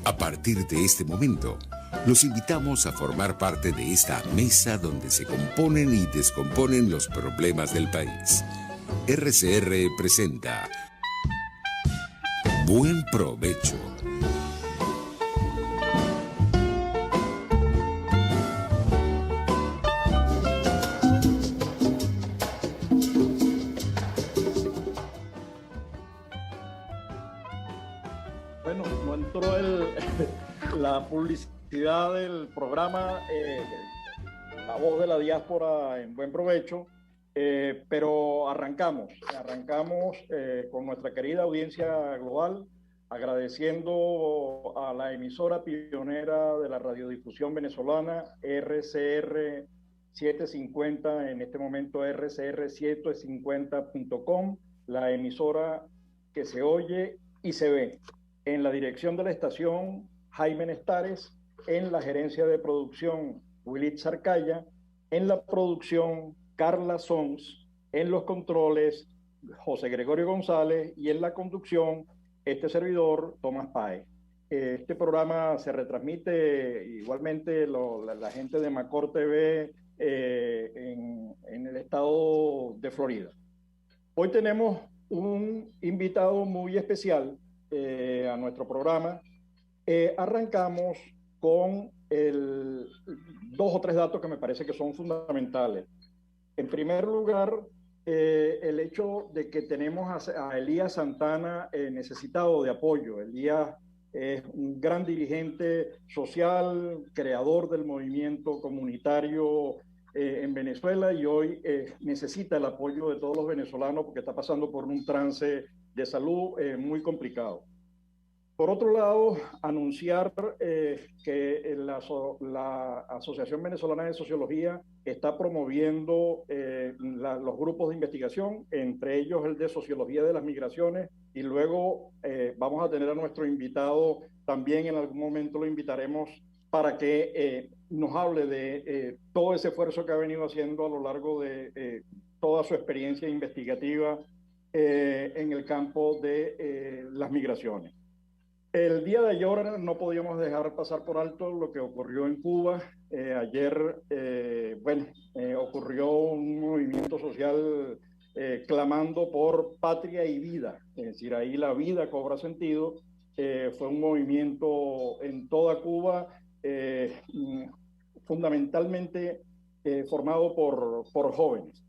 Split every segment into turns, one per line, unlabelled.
A partir de este momento, los invitamos a formar parte de esta mesa donde se componen y descomponen los problemas del país. RCR presenta Buen Provecho.
Bueno, no entró la publicidad del programa La Voz de la Diáspora en Buen Provecho, pero arrancamos con nuestra querida audiencia global, agradeciendo a la emisora pionera de la radiodifusión venezolana, RCR 750, en este momento rcr750.com, la emisora que se oye y se ve. En la dirección de la estación, Jaime Nestares; en la gerencia de producción, Willy Zarcaya; en la producción, Carla Sons; en los controles, José Gregorio González; y en la conducción, este servidor, Tomás Páez. Este programa se retransmite igualmente la gente de Macor TV en el estado de Florida. Hoy tenemos un invitado muy especial a nuestro programa. Arrancamos con dos o tres datos que me parece que son fundamentales. En primer lugar, el hecho de que tenemos a Elías Santana necesitado de apoyo. Elías es un gran dirigente social, creador del movimiento comunitario en Venezuela, y hoy necesita el apoyo de todos los venezolanos porque está pasando por un trance de salud muy complicado. Por otro lado, anunciar que la Asociación Venezolana de Sociología está promoviendo los grupos de investigación, entre ellos el de Sociología de las Migraciones, y luego vamos a tener a nuestro invitado, también en algún momento lo invitaremos para que nos hable de todo ese esfuerzo que ha venido haciendo a lo largo de toda su experiencia investigativa en el campo de las migraciones. El día de ayer no podíamos dejar pasar por alto lo que ocurrió en Cuba. Ayer, ocurrió un movimiento social clamando por patria y vida. Es decir, ahí la vida cobra sentido. Fue un movimiento en toda Cuba, fundamentalmente formado por jóvenes.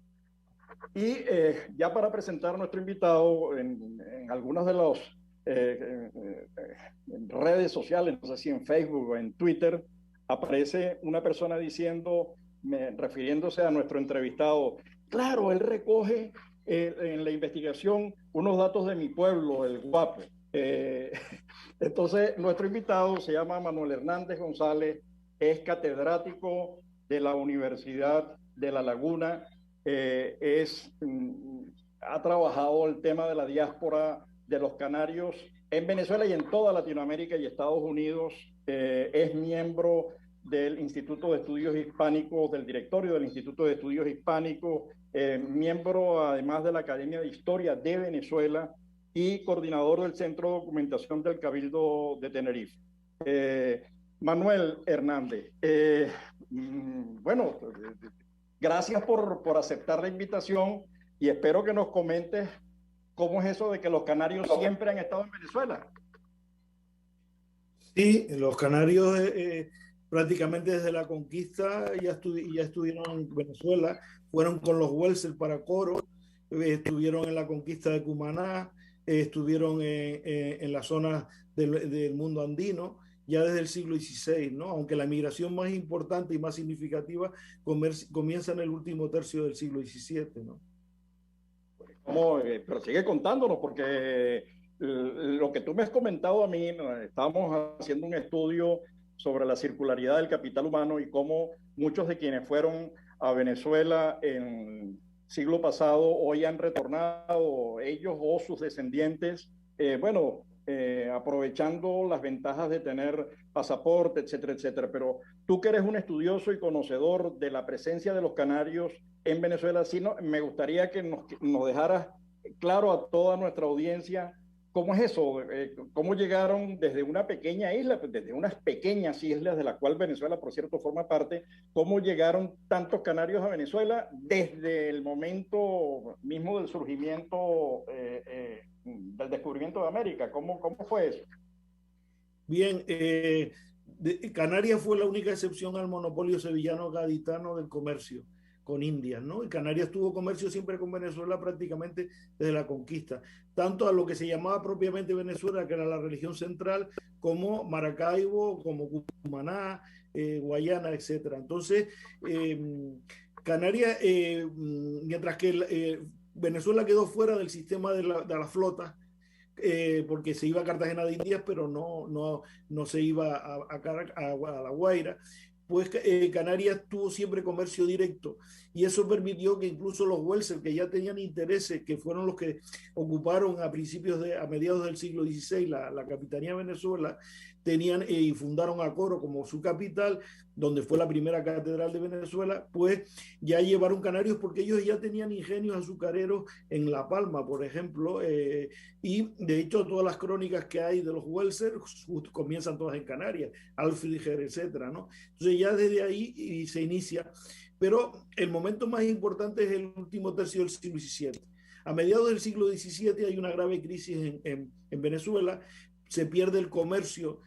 Y ya para presentar a nuestro invitado, en algunas de los en redes sociales, no sé si en Facebook o en Twitter, aparece una persona diciendo, refiriéndose a nuestro entrevistado: claro, él recoge en la investigación unos datos de mi pueblo, el Guapo. Entonces, nuestro invitado se llama Manuel Hernández González, es catedrático de la Universidad de La Laguna, ha trabajado el tema de la diáspora de los canarios en Venezuela y en toda Latinoamérica y Estados Unidos. Es miembro del Instituto de Estudios Hispánicos, del directorio del Instituto de Estudios Hispánicos, miembro además de la Academia de Historia de Venezuela y coordinador del Centro de Documentación del Cabildo de Tenerife. Manuel Hernández, gracias por aceptar la invitación y espero que nos comentes cómo es eso de que los canarios siempre han estado en Venezuela.
Sí, los canarios prácticamente desde la conquista ya estuvieron en Venezuela, fueron con los Welser para Coro, estuvieron en la conquista de Cumaná, estuvieron en la zona del mundo andino, ya desde el siglo XVI, ¿no? Aunque la migración más importante y más significativa comienza en el último tercio del siglo XVII, ¿no?
Pero sigue contándonos, porque lo que tú me has comentado a mí, estábamos haciendo un estudio sobre la circularidad del capital humano y cómo muchos de quienes fueron a Venezuela en siglo pasado hoy han retornado, ellos o sus descendientes, aprovechando las ventajas de tener pasaporte, etcétera, etcétera. Pero tú, que eres un estudioso y conocedor de la presencia de los canarios en Venezuela, sí, me gustaría que nos dejaras claro a toda nuestra audiencia ¿Cómo es eso? ¿Cómo llegaron desde una pequeña isla, pues desde unas pequeñas islas de la cual Venezuela, por cierto, forma parte? ¿Cómo llegaron tantos canarios a Venezuela desde el momento mismo del surgimiento, del descubrimiento de América? ¿Cómo fue eso?
Bien, Canarias fue la única excepción al monopolio sevillano-gaditano del comercio con Indias, ¿no? Y Canarias tuvo comercio siempre con Venezuela prácticamente desde la conquista, tanto a lo que se llamaba propiamente Venezuela, que era la religión central, como Maracaibo, como Cumaná, Guayana, etcétera. Entonces, Canarias, mientras que Venezuela quedó fuera del sistema de la flota, porque se iba a Cartagena de Indias, pero no se iba a La Guaira, pues Canarias tuvo siempre comercio directo y eso permitió que incluso los Welser, que ya tenían intereses, que fueron los que ocuparon a mediados del siglo XVI la capitanía de Venezuela, tenían y fundaron a Coro como su capital, donde fue la primera catedral de Venezuela, pues ya llevaron canarios porque ellos ya tenían ingenios azucareros en La Palma, por ejemplo, y de hecho todas las crónicas que hay de los Welser comienzan todas en Canarias, Alfriger, etcétera, ¿no? Entonces ya desde ahí se inicia, pero el momento más importante es el último tercio del siglo XVII. A mediados del siglo XVII hay una grave crisis en Venezuela, se pierde el comercio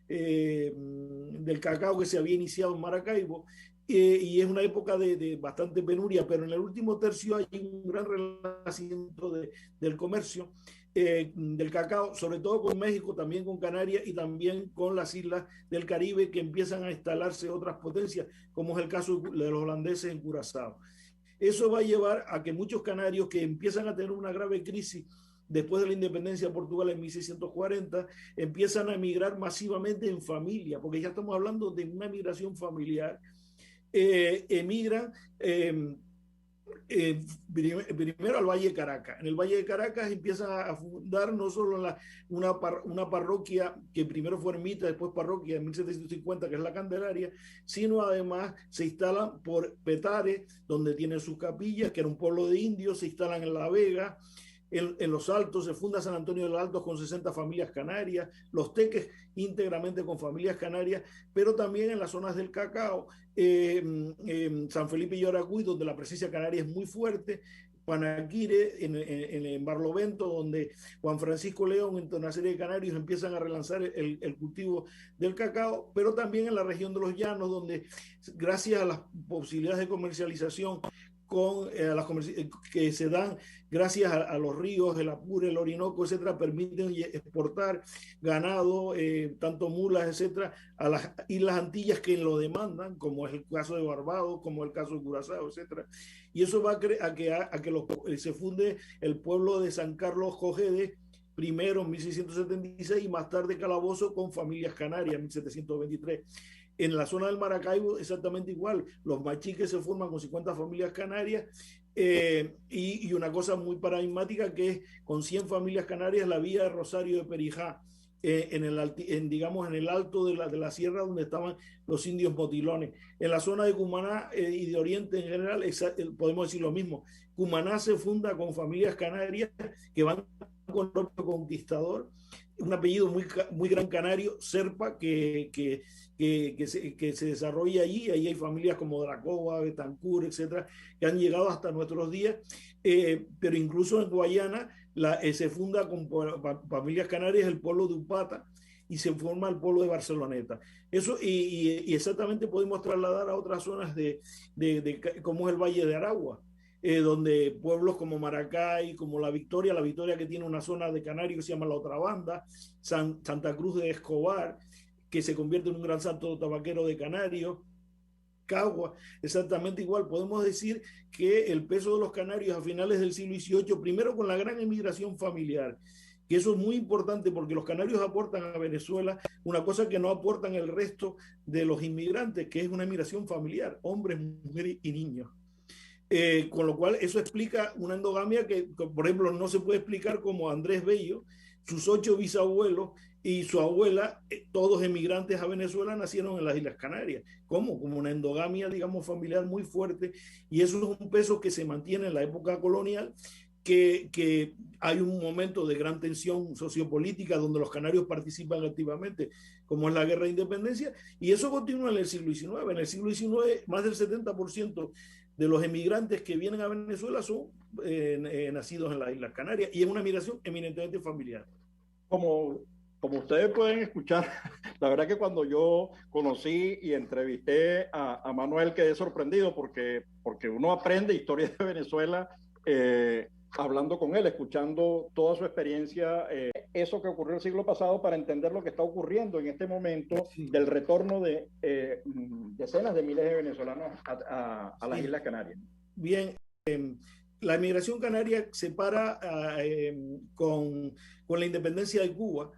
del cacao que se había iniciado en Maracaibo, y es una época de bastante penuria, pero en el último tercio hay un gran renacimiento del comercio del cacao, sobre todo con México, también con Canarias y también con las islas del Caribe, que empiezan a instalarse otras potencias, como es el caso de los holandeses en Curazao. Eso va a llevar a que muchos canarios que empiezan a tener una grave crisis después de la independencia de Portugal en 1640, empiezan a emigrar masivamente en familia, porque ya estamos hablando de una migración familiar. Emigran primero al Valle de Caracas. En el Valle de Caracas empiezan a fundar no solo una parroquia que primero fue ermita, después parroquia en 1750, que es la Candelaria, sino además se instalan por Petare, donde tienen sus capillas, que era un pueblo de indios, se instalan en La Vega. En Los Altos se funda San Antonio de los Altos con 60 familias canarias, Los Teques íntegramente con familias canarias, pero también en las zonas del cacao, San Felipe y Yaracuy, donde la presencia canaria es muy fuerte, Panaquire, en Barlovento, donde Juan Francisco León, entre una serie de canarios, empiezan a relanzar el cultivo del cacao, pero también en la región de los Llanos, donde gracias a las posibilidades de comercialización que se dan gracias a los ríos, el Apure, el Orinoco, etcétera, permiten exportar ganado, tanto mulas, etcétera, a las Islas Antillas que lo demandan, como es el caso de Barbados, como el caso de Curazao, etcétera. Y eso va a que se funde el pueblo de San Carlos Cogede, primero en 1676 y más tarde Calabozo con familias canarias en 1723. En la zona del Maracaibo exactamente igual, los machiques se forman con 50 familias canarias, y una cosa muy paradigmática que es con 100 familias canarias la vía de Rosario de Perijá, en el alto de la sierra donde estaban los indios motilones. En la zona de Cumaná y de Oriente en general podemos decir lo mismo. Cumaná se funda con familias canarias que van con el propio conquistador, un apellido muy gran canario, Serpa, que se desarrolla allí. Ahí hay familias como Dracoba, Betancur, etcétera, que han llegado hasta nuestros días, pero incluso en Guayana se funda con familias canarias el pueblo de Upata y se forma el pueblo de Barceloneta. Eso, y exactamente podemos trasladar a otras zonas como es el Valle de Aragua, donde pueblos como Maracay, como La Victoria que tiene una zona de Canarios que se llama La Otra Banda, Santa Cruz de Escobar, que se convierte en un gran santo tabaquero de Canarios, Cagua, exactamente igual. Podemos decir que el peso de los canarios a finales del siglo XVIII, primero con la gran emigración familiar, que eso es muy importante porque los canarios aportan a Venezuela una cosa que no aportan el resto de los inmigrantes, que es una emigración familiar, hombres, mujeres y niños. Con lo cual eso explica una endogamia que, por ejemplo, no se puede explicar como Andrés Bello, sus 8 bisabuelos y su abuela, todos emigrantes a Venezuela, nacieron en las Islas Canarias. ¿Cómo? Como una endogamia, digamos, familiar muy fuerte, y eso es un peso que se mantiene en la época colonial, que hay un momento de gran tensión sociopolítica donde los canarios participan activamente, como es la guerra de independencia, y eso continúa en el siglo XIX. En el siglo XIX, más del 70% de los emigrantes que vienen a Venezuela son nacidos en las Islas Canarias, y es una migración eminentemente familiar.
Como, como ustedes pueden escuchar, la verdad que cuando yo conocí y entrevisté a Manuel quedé sorprendido porque uno aprende historia de Venezuela hablando con él, escuchando toda su experiencia, eso que ocurrió el siglo pasado para entender lo que está ocurriendo en este momento del retorno de decenas de miles de venezolanos a las Islas Canarias.
Bien, la emigración canaria se para con la independencia de Cuba,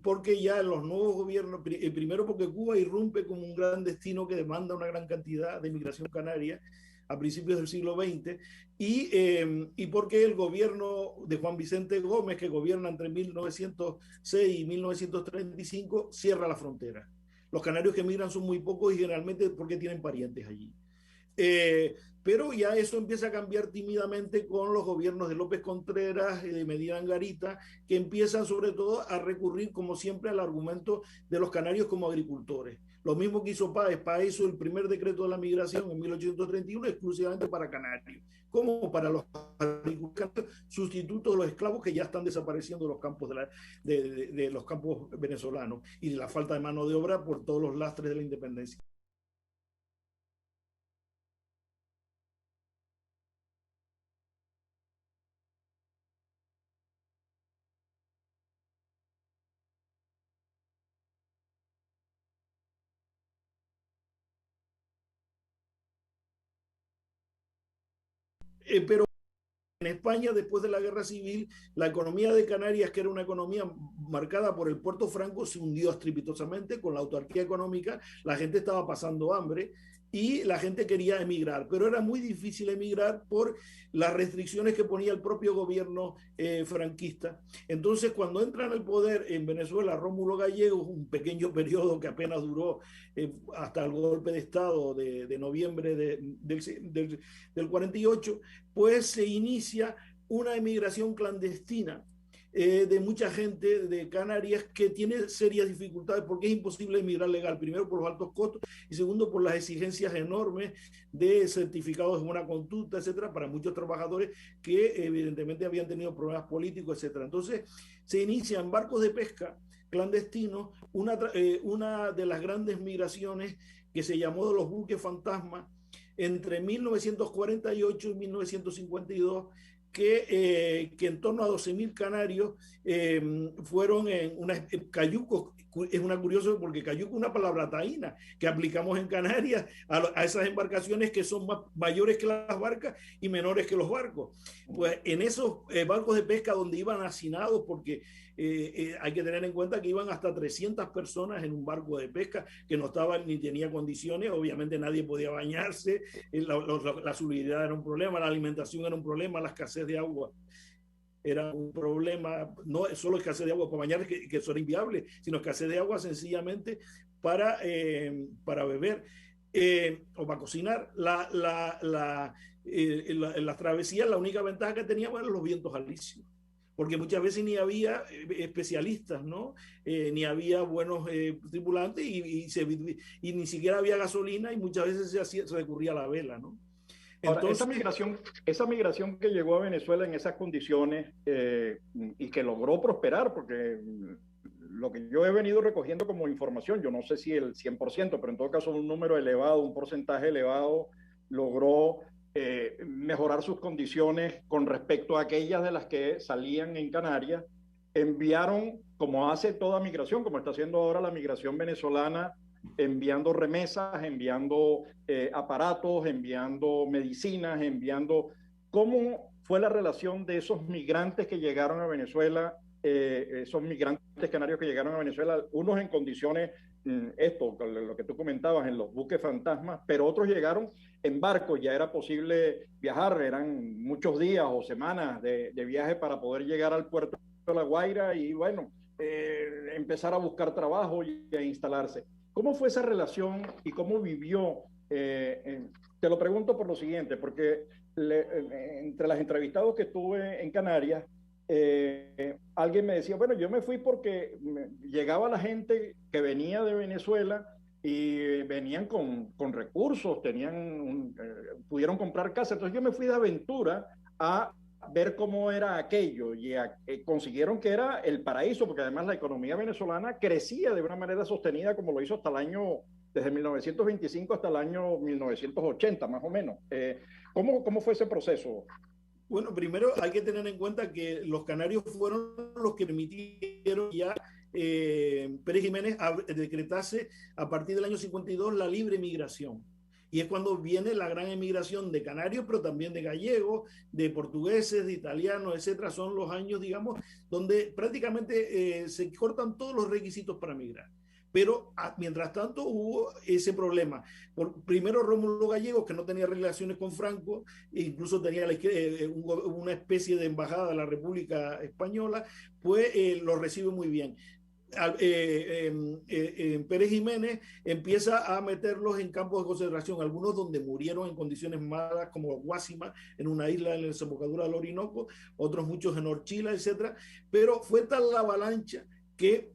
porque ya los nuevos gobiernos, primero porque Cuba irrumpe como un gran destino que demanda una gran cantidad de migración canaria a principios del siglo XX, y porque el gobierno de Juan Vicente Gómez, que gobierna entre 1906 y 1935, cierra la frontera. Los canarios que emigran son muy pocos y generalmente porque tienen parientes allí. Pero ya eso empieza a cambiar tímidamente con los gobiernos de López Contreras y de Medina Angarita, que empiezan sobre todo a recurrir, como siempre, al argumento de los canarios como agricultores. Lo mismo que hizo Páez. Páez hizo el primer decreto de la migración en 1831 exclusivamente para canarios, como para los agricultores sustitutos de los esclavos que ya están desapareciendo de los campos, de los campos venezolanos, y de la falta de mano de obra por todos los lastres de la independencia. Pero en España, después de la guerra civil, la economía de Canarias, que era una economía marcada por el Puerto Franco, se hundió estrepitosamente con la autarquía económica. La gente estaba pasando hambre y la gente quería emigrar, pero era muy difícil emigrar por las restricciones que ponía el propio gobierno franquista. Entonces, cuando entra en el poder en Venezuela Rómulo Gallegos, un pequeño periodo que apenas duró hasta el golpe de Estado de noviembre del 48, pues se inicia una emigración clandestina de mucha gente de Canarias que tiene serias dificultades porque es imposible emigrar legal, primero por los altos costos y segundo por las exigencias enormes de certificados de buena conducta, etcétera, para muchos trabajadores que evidentemente habían tenido problemas políticos, etcétera. Entonces se inician barcos de pesca clandestinos, una de las grandes migraciones que se llamó de los buques fantasma entre 1948 y 1952, que en torno a 12.000 canarios fueron en cayucos. Es una curioso porque cayuco es una palabra taína que aplicamos en Canarias a esas embarcaciones que son mayores que las barcas y menores que los barcos. Pues en esos barcos de pesca donde iban hacinados, porque hay que tener en cuenta que iban hasta 300 personas en un barco de pesca que no estaban ni tenía condiciones, obviamente nadie podía bañarse, la salubridad era un problema, la alimentación era un problema, la escasez de agua era un problema, no solo escasez de agua para bañar, que eso era inviable, sino escasez de agua sencillamente para beber o para cocinar. Las travesías, la única ventaja que teníamos eran los vientos alisios, porque muchas veces ni había especialistas, ¿no? Ni había buenos tripulantes y ni siquiera había gasolina y muchas veces se recurría a la vela, ¿no?
Entonces, ahora, esa migración que llegó a Venezuela en esas condiciones y que logró prosperar, porque lo que yo he venido recogiendo como información, yo no sé si el 100%, pero en todo caso un número elevado, un porcentaje elevado, logró mejorar sus condiciones con respecto a aquellas de las que salían en Canarias, enviaron, como hace toda migración, como está haciendo ahora la migración venezolana, enviando remesas, enviando aparatos, enviando medicinas, enviando... ¿Cómo fue la relación de esos migrantes que llegaron a Venezuela, esos migrantes canarios que llegaron a Venezuela, unos en condiciones, lo que tú comentabas, en los buques fantasmas, pero otros llegaron en barco, ya era posible viajar, eran muchos días o semanas de viaje para poder llegar al puerto de La Guaira y bueno, empezar a buscar trabajo y a instalarse? ¿Cómo fue esa relación y cómo vivió? Te lo pregunto por lo siguiente, porque entre las entrevistados que tuve en Canarias, alguien me decía, bueno, yo me fui porque llegaba la gente que venía de Venezuela y venían con recursos, pudieron comprar casa, entonces yo me fui de aventura a ver cómo era aquello y consiguieron que era el paraíso, porque además la economía venezolana crecía de una manera sostenida como lo hizo desde 1925 hasta el año 1980, más o menos. ¿Cómo fue ese proceso?
Bueno, primero hay que tener en cuenta que los canarios fueron los que permitieron ya Pérez Jiménez decretase a partir del año 52 la libre migración. Y es cuando viene la gran emigración de canarios, pero también de gallegos, de portugueses, de italianos, etcétera. Son los años, digamos, donde prácticamente se cortan todos los requisitos para migrar. Pero mientras tanto hubo ese problema. Primero Rómulo Gallegos, que no tenía relaciones con Franco, incluso tenía una especie de embajada de la República Española, pues lo recibe muy bien. Pérez Jiménez empieza a meterlos en campos de concentración, algunos donde murieron en condiciones malas, como Guásima, en una isla en la desembocadura del Orinoco, otros muchos en Orchila, etcétera. Pero fue tal la avalancha que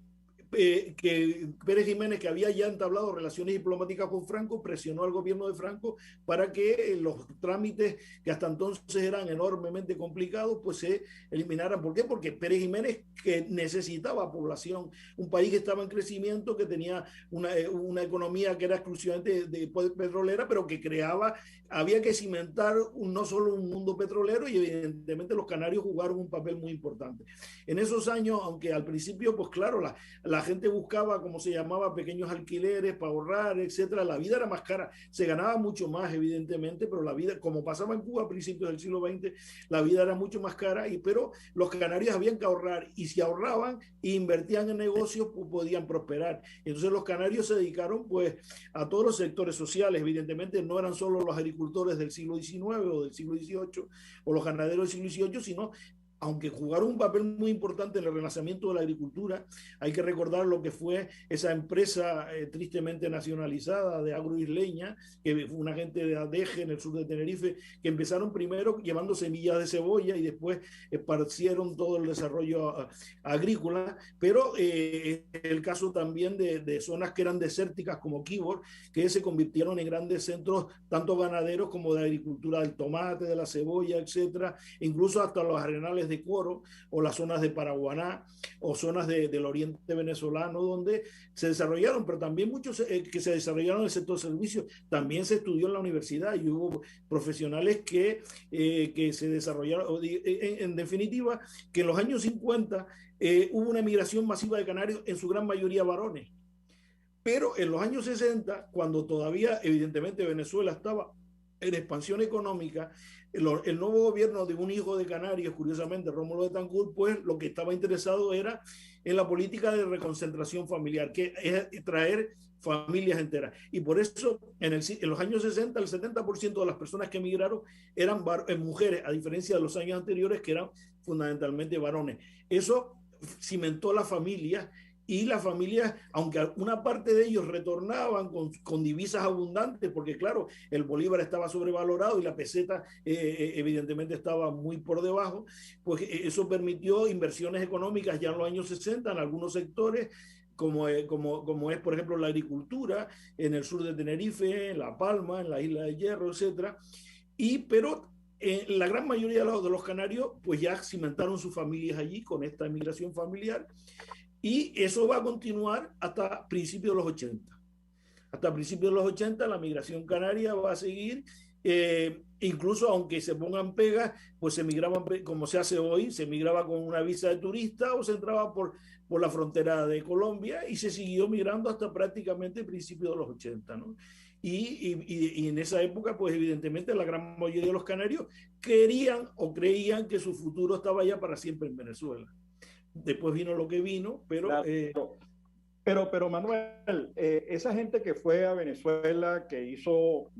Pérez Jiménez, que había ya entablado relaciones diplomáticas con Franco, presionó al gobierno de Franco para que los trámites que hasta entonces eran enormemente complicados pues se eliminaran. ¿Por qué? Porque Pérez Jiménez, que necesitaba población, un país que estaba en crecimiento, que tenía una economía que era exclusivamente de petrolera, pero que había que cimentar no solo un mundo petrolero, y evidentemente los canarios jugaron un papel muy importante. En esos años, aunque al principio, pues claro, la gente buscaba, como se llamaba, pequeños alquileres para ahorrar, etcétera. La vida era más cara, se ganaba mucho más, evidentemente, pero la vida, como pasaba en Cuba a principios del siglo XX, la vida era mucho más cara, pero los canarios habían que ahorrar, y si ahorraban e invertían en negocios, pues podían prosperar. Entonces los canarios se dedicaron pues a todos los sectores sociales. Evidentemente no eran solo los agricultores del siglo XIX o del siglo XVIII o los ganaderos del siglo XVIII, sino, aunque jugaron un papel muy importante en el relanzamiento de la agricultura, hay que recordar lo que fue esa empresa tristemente nacionalizada de Agroisleña, que fue una gente de Adeje en el sur de Tenerife, que empezaron primero llevando semillas de cebolla y después esparcieron todo el desarrollo agrícola, pero el caso también de zonas que eran desérticas como Quíbor, que se convirtieron en grandes centros tanto ganaderos como de agricultura del tomate, de la cebolla, etcétera, incluso hasta los arenales de Coro o las zonas de Paraguaná o zonas del oriente venezolano donde se desarrollaron, pero también muchos que se desarrollaron en el sector servicios. También se estudió en la universidad y hubo profesionales que se desarrollaron. En definitiva, que en los años 50 hubo una migración masiva de canarios, en su gran mayoría varones. Pero en los años 60, cuando todavía evidentemente Venezuela estaba en expansión económica, el nuevo gobierno de un hijo de Canarias, curiosamente Rómulo Betancourt, pues lo que estaba interesado era en la política de reconcentración familiar, que es traer familias enteras. Y por eso en los años 60, el 70% de las personas que emigraron eran mujeres, a diferencia de los años anteriores que eran fundamentalmente varones. Eso cimentó la familia. Y las familias, aunque una parte de ellos retornaban con divisas abundantes, porque claro, el bolívar estaba sobrevalorado y la peseta evidentemente estaba muy por debajo, pues eso permitió inversiones económicas ya en los años 60 en algunos sectores, como es, por ejemplo, la agricultura en el sur de Tenerife, en La Palma, en la Isla de Hierro, etcétera. Pero la gran mayoría de los canarios pues ya cimentaron sus familias allí con esta emigración familiar. Y eso va a continuar hasta principios de los 80. Hasta principios de los 80 la migración canaria va a seguir, incluso aunque se pongan pegas, pues se migraba, como se hace hoy, se migraba con una visa de turista o se entraba por la frontera de Colombia y se siguió migrando hasta prácticamente principios de los 80, ¿no? Y en esa época, pues evidentemente la gran mayoría de los canarios querían o creían que su futuro estaba ya para siempre en Venezuela. Después vino lo que vino, pero...
Claro. Pero Manuel, esa gente que fue a Venezuela, que hizo,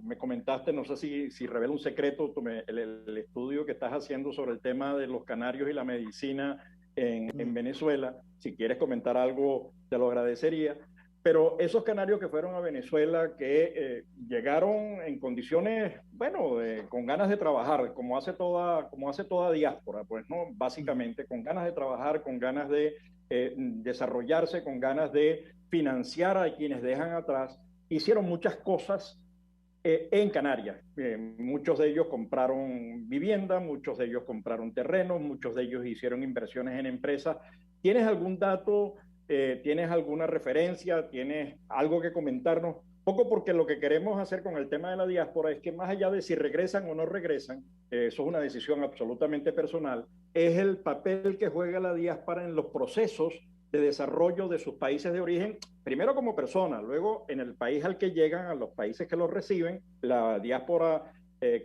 me comentaste, no sé si revela un secreto, el estudio que estás haciendo sobre el tema de los canarios y la medicina en Venezuela, si quieres comentar algo, te lo agradecería. Pero esos canarios que fueron a Venezuela, que llegaron en condiciones, bueno, con ganas de trabajar, como hace toda diáspora, pues, ¿no? Básicamente, con ganas de trabajar, con ganas de desarrollarse, con ganas de financiar a quienes dejan atrás, hicieron muchas cosas en Canarias. Muchos de ellos compraron vivienda, muchos de ellos compraron terrenos, muchos de ellos hicieron inversiones en empresas. ¿Tienes algún dato? ¿Tienes alguna referencia? ¿Tienes algo que comentarnos? Poco porque lo que queremos hacer con el tema de la diáspora es que más allá de si regresan o no regresan, eso es una decisión absolutamente personal, es el papel que juega la diáspora en los procesos de desarrollo de sus países de origen, primero como persona, luego en el país al que llegan, a los países que los reciben. La diáspora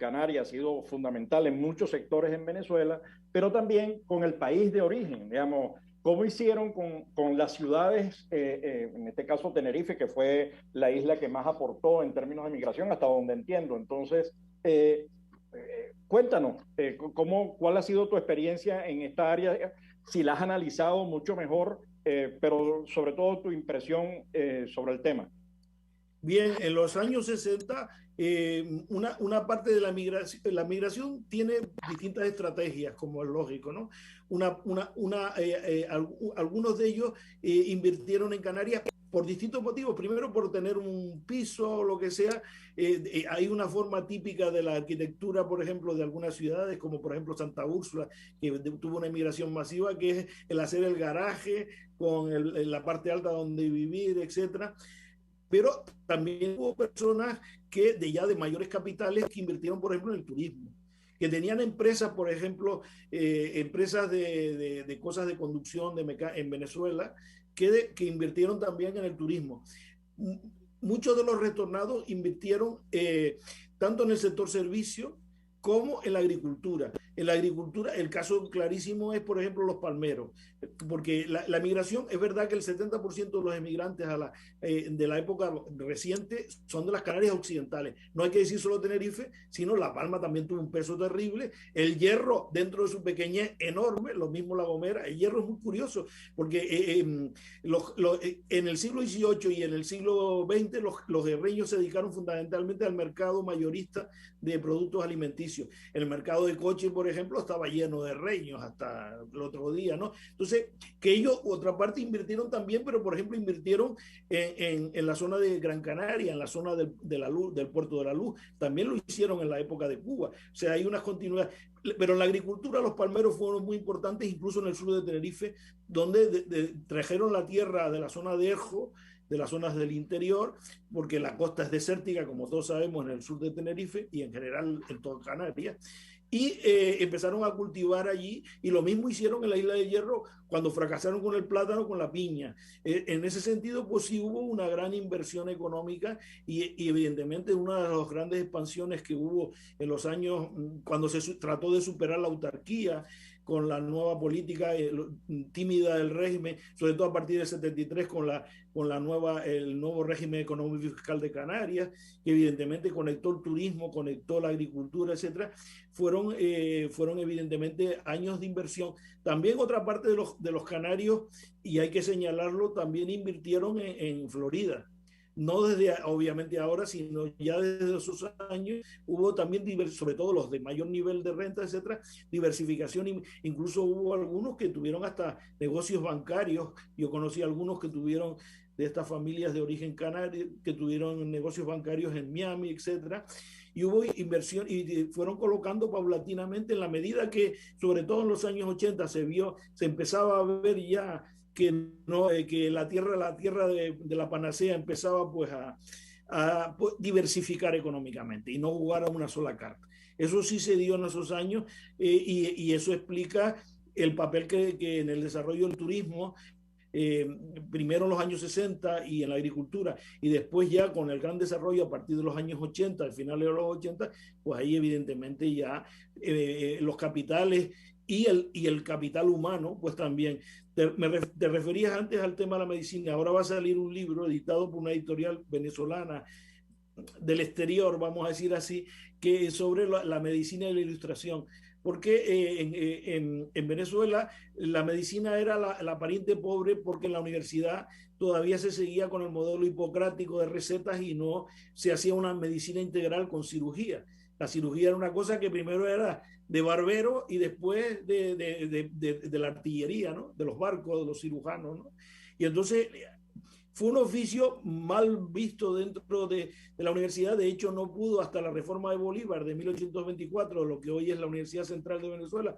canaria ha sido fundamental en muchos sectores en Venezuela, pero también con el país de origen, digamos. ¿Cómo hicieron con las ciudades, en este caso Tenerife, que fue la isla que más aportó en términos de migración, hasta donde entiendo? Entonces, cuéntanos, ¿cuál ha sido tu experiencia en esta área? Si la has analizado mucho mejor, pero sobre todo tu impresión sobre el tema.
Bien, en los años 60, una parte de la migración tiene distintas estrategias, como es lógico, ¿no? Algunos de ellos invirtieron en Canarias por distintos motivos. Primero, por tener un piso o lo que sea. Hay una forma típica de la arquitectura, por ejemplo, de algunas ciudades, como por ejemplo Santa Úrsula, que tuvo una inmigración masiva, que es el hacer el garaje con la parte alta donde vivir, etcétera. Pero también hubo personas que de mayores capitales que invirtieron, por ejemplo, en el turismo, que tenían empresas, por ejemplo, empresas de cosas de conducción en Venezuela, que invirtieron también en el turismo. Muchos de los retornados invirtieron tanto en el sector servicio como en la agricultura. En la agricultura, el caso clarísimo es, por ejemplo, los palmeros, porque la migración, es verdad que el 70% de los emigrantes de la época reciente son de las Canarias occidentales. No hay que decir solo Tenerife, sino La Palma también tuvo un peso terrible. El Hierro, dentro de su pequeñez, enorme, lo mismo La Gomera. El Hierro es muy curioso, porque en el siglo XVIII y en el siglo XX los guerreños se dedicaron fundamentalmente al mercado mayorista de productos alimenticios. El mercado de coches, por ejemplo, estaba lleno de reños hasta el otro día, ¿no? Entonces, que ellos, otra parte, invirtieron también, pero por ejemplo, invirtieron en la zona de Gran Canaria, en la zona de la Luz, del Puerto de la Luz. También lo hicieron en la época de Cuba. O sea, hay unas continuidades. Pero en la agricultura los palmeros fueron muy importantes, incluso en el sur de Tenerife, donde trajeron la tierra de la zona de Erjo, de las zonas del interior, porque la costa es desértica, como todos sabemos, en el sur de Tenerife y en general en toda Canarias. Y empezaron a cultivar allí, y lo mismo hicieron en la Isla de Hierro cuando fracasaron con el plátano, con la piña. En ese sentido, pues sí hubo una gran inversión económica y evidentemente una de las grandes expansiones que hubo en los años, cuando se trató de superar la autarquía, con la nueva política tímida del régimen, sobre todo a partir del 73 con el nuevo régimen económico y fiscal de Canarias, que evidentemente conectó el turismo, conectó la agricultura, etcétera. Fueron evidentemente años de inversión. También otra parte de los canarios, y hay que señalarlo, también invirtieron en Florida. No desde obviamente ahora, sino ya desde esos años hubo también, sobre todo los de mayor nivel de renta, etcétera, diversificación. Incluso hubo algunos que tuvieron hasta negocios bancarios. Yo conocí algunos que tuvieron, de estas familias de origen canario, que tuvieron negocios bancarios en Miami, etcétera. Y hubo inversión y fueron colocando paulatinamente, en la medida que, sobre todo en los años 80, se empezaba a ver ya que la tierra de la panacea empezaba pues a diversificar económicamente y no jugar a una sola carta. Eso sí se dio en esos años, y eso explica el papel que en el desarrollo del turismo, primero en los años 60 y en la agricultura, y después ya con el gran desarrollo a partir de los años 80, al final de los 80, pues ahí evidentemente ya los capitales y el capital humano, pues también. Te referías antes al tema de la medicina. Ahora va a salir un libro editado por una editorial venezolana del exterior, vamos a decir así, que es sobre la medicina y la ilustración. porque en Venezuela la medicina era la pariente pobre, porque en la universidad todavía se seguía con el modelo hipocrático de recetas y no se hacía una medicina integral con cirugía. La cirugía era una cosa que primero era de barbero y después de la artillería, ¿no? De los barcos, de los cirujanos, ¿no? Y entonces fue un oficio mal visto dentro de la universidad. De hecho, no pudo hasta la reforma de Bolívar de 1824, lo que hoy es la Universidad Central de Venezuela,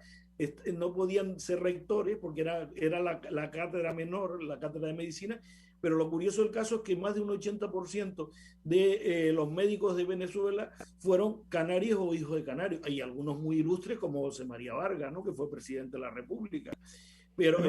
no podían ser rectores porque era la cátedra menor, la cátedra de medicina. Pero lo curioso del caso es que más de un 80% de los médicos de Venezuela fueron canarios o hijos de canarios. Hay algunos muy ilustres como José María Vargas, ¿no? Que fue presidente de la República. Pero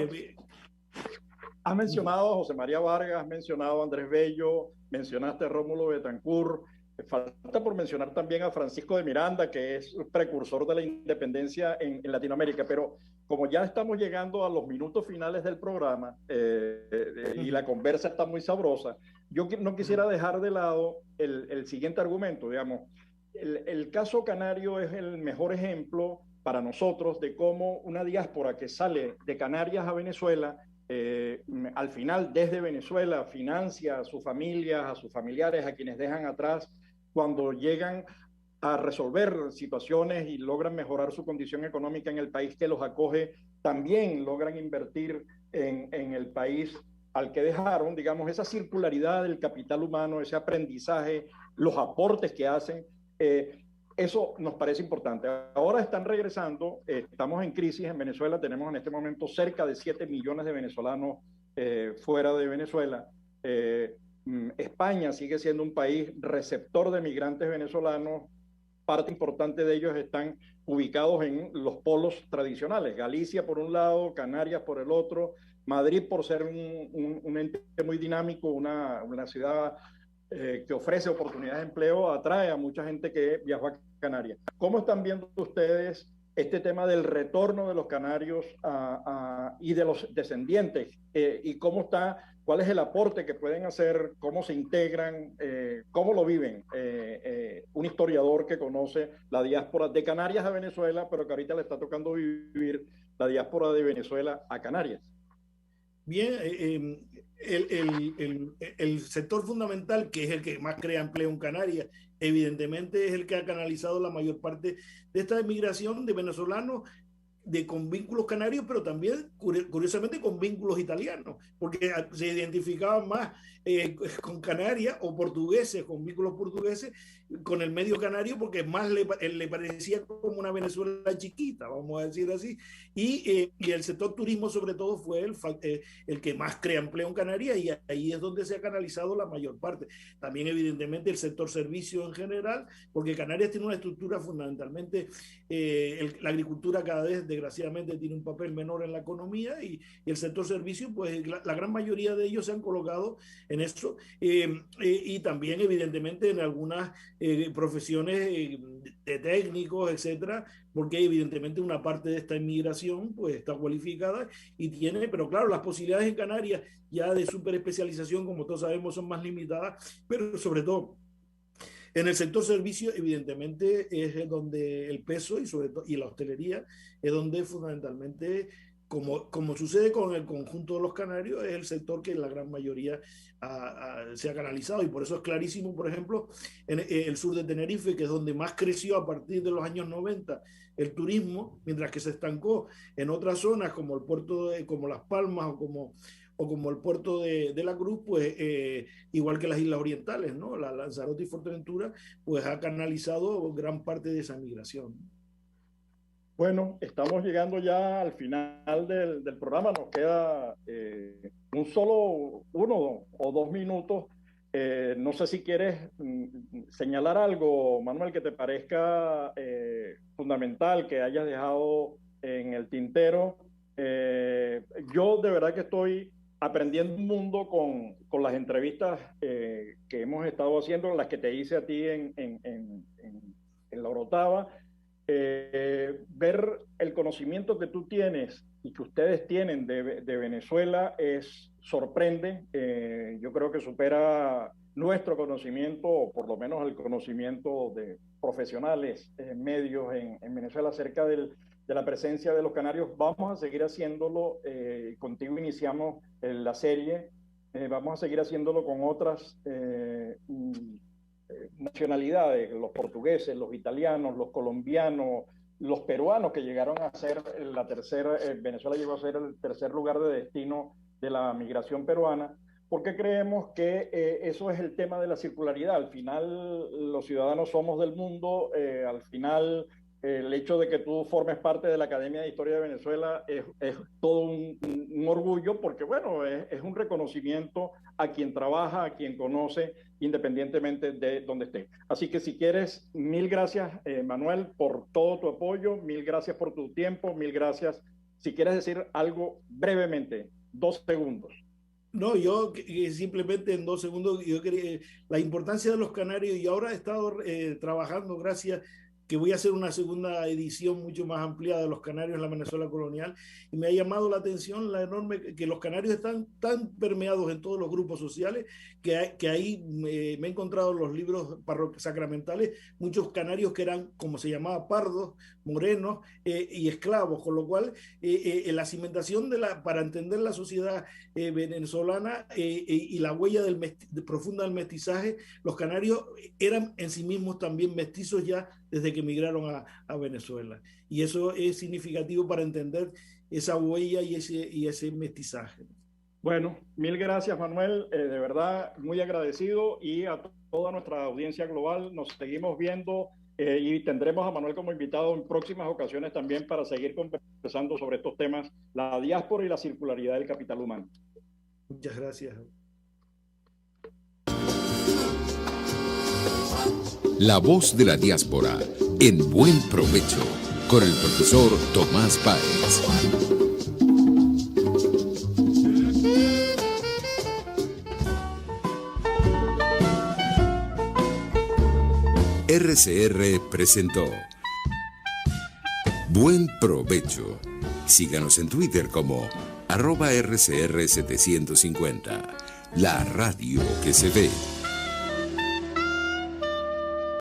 has mencionado a José María Vargas, has mencionado a Andrés Bello, mencionaste a Rómulo Betancourt. Falta por mencionar también a Francisco de Miranda, que es precursor de la independencia en Latinoamérica. Pero como ya estamos llegando a los minutos finales del programa y la conversa está muy sabrosa, yo no quisiera dejar de lado el siguiente argumento. Digamos, el caso canario es el mejor ejemplo para nosotros de cómo una diáspora que sale de Canarias a Venezuela, al final desde Venezuela financia a sus familias, a sus familiares, a quienes dejan atrás, cuando llegan a resolver situaciones y logran mejorar su condición económica en el país que los acoge, también logran invertir en el país al que dejaron. Digamos, esa circularidad del capital humano, ese aprendizaje, los aportes que hacen, eso nos parece importante. Ahora están regresando, estamos en crisis en Venezuela, tenemos en este momento cerca de 7 millones de venezolanos fuera de Venezuela. España sigue siendo un país receptor de migrantes venezolanos. Parte importante de ellos están ubicados en los polos tradicionales. Galicia por un lado, Canarias por el otro, Madrid por ser un ente muy dinámico, una ciudad que ofrece oportunidades de empleo, atrae a mucha gente que viajó a Canarias. ¿Cómo están viendo ustedes este tema del retorno de los canarios y de los descendientes? ¿Y cuál es el aporte que pueden hacer? ¿Cómo se integran? ¿Cómo lo viven? Un historiador que conoce la diáspora de Canarias a Venezuela, pero que ahorita le está tocando vivir la diáspora de Venezuela a Canarias.
Bien, el sector fundamental, que es el que más crea empleo en Canarias, evidentemente es el que ha canalizado la mayor parte de esta emigración de venezolanos con vínculos canarios, pero también, curiosamente, con vínculos italianos, porque se identificaban más con Canarias, o portugueses, con vínculos portugueses, con el medio canario, porque más le parecía como una Venezuela chiquita, vamos a decir así, y el sector turismo sobre todo fue el que más crea empleo en Canarias, y ahí es donde se ha canalizado la mayor parte. También evidentemente el sector servicio en general, porque Canarias tiene una estructura fundamentalmente, la agricultura cada vez desgraciadamente tiene un papel menor en la economía, y el sector servicio, pues la gran mayoría de ellos se han colocado en eso, y también evidentemente en algunas profesiones de técnicos, etcétera, porque evidentemente una parte de esta inmigración pues está cualificada y tiene, pero claro, las posibilidades en Canarias ya de superespecialización, como todos sabemos, son más limitadas, pero sobre todo en el sector servicio, evidentemente, es donde el peso y la hostelería es donde fundamentalmente, como sucede con el conjunto de los canarios, es el sector que la gran mayoría se ha canalizado. Y por eso es clarísimo, por ejemplo, en el sur de Tenerife, que es donde más creció a partir de los años 90 el turismo, mientras que se estancó en otras zonas como el puerto como Las Palmas o como el puerto de la Cruz, pues igual que las islas orientales, ¿no? La Lanzarote y Fuerteventura, pues ha canalizado gran parte de esa migración.
Bueno, estamos llegando ya al final del programa. Nos queda uno o dos minutos. No sé si quieres señalar algo, Manuel, que te parezca fundamental, que hayas dejado en el tintero. Yo de verdad que estoy aprendiendo un mundo con las entrevistas que hemos estado haciendo, las que te hice a ti en la Orotava. Ver el conocimiento que tú tienes y que ustedes tienen de Venezuela sorprende. Yo creo que supera nuestro conocimiento, o por lo menos el conocimiento de profesionales, medios en Venezuela acerca de la presencia de los canarios. Vamos a seguir haciéndolo, contigo iniciamos la serie, vamos a seguir haciéndolo con otras nacionalidades, los portugueses, los italianos, los colombianos, los peruanos, que llegaron a ser la tercera, Venezuela llegó a ser el tercer lugar de destino de la migración peruana, porque creemos que eso es el tema de la circularidad. Al final los ciudadanos somos del mundo, al final el hecho de que tú formes parte de la Academia de Historia de Venezuela es todo un orgullo, porque bueno, es un reconocimiento a quien trabaja, a quien conoce, independientemente de donde esté. Así que si quieres, mil gracias, Manuel, por todo tu apoyo, mil gracias por tu tiempo, mil gracias. Si quieres decir algo brevemente, 2 segundos.
No, yo simplemente en 2 segundos, yo quería la importancia de los canarios, y ahora he estado trabajando, gracias, que voy a hacer una segunda edición mucho más ampliada de los canarios en la Venezuela colonial, y me ha llamado la atención la enorme, que los canarios están tan permeados en todos los grupos sociales, que ahí me he encontrado en los libros sacramentales muchos canarios que eran, como se llamaba, pardos, morenos y esclavos, con lo cual la cimentación para entender la sociedad venezolana y la huella profunda del mestizaje, los canarios eran en sí mismos también mestizos ya desde que emigraron a Venezuela, y eso es significativo para entender esa huella y ese mestizaje.
Bueno, mil gracias, Manuel, de verdad muy agradecido, y a toda nuestra audiencia global nos seguimos viendo, y tendremos a Manuel como invitado en próximas ocasiones también para seguir conversando sobre estos temas, la diáspora y la circularidad del capital humano.
Muchas gracias.
La voz de la diáspora, en Buen Provecho, con el profesor Tomás Páez. RCR presentó Buen Provecho. Síganos en Twitter como @RCR750, la radio que se ve.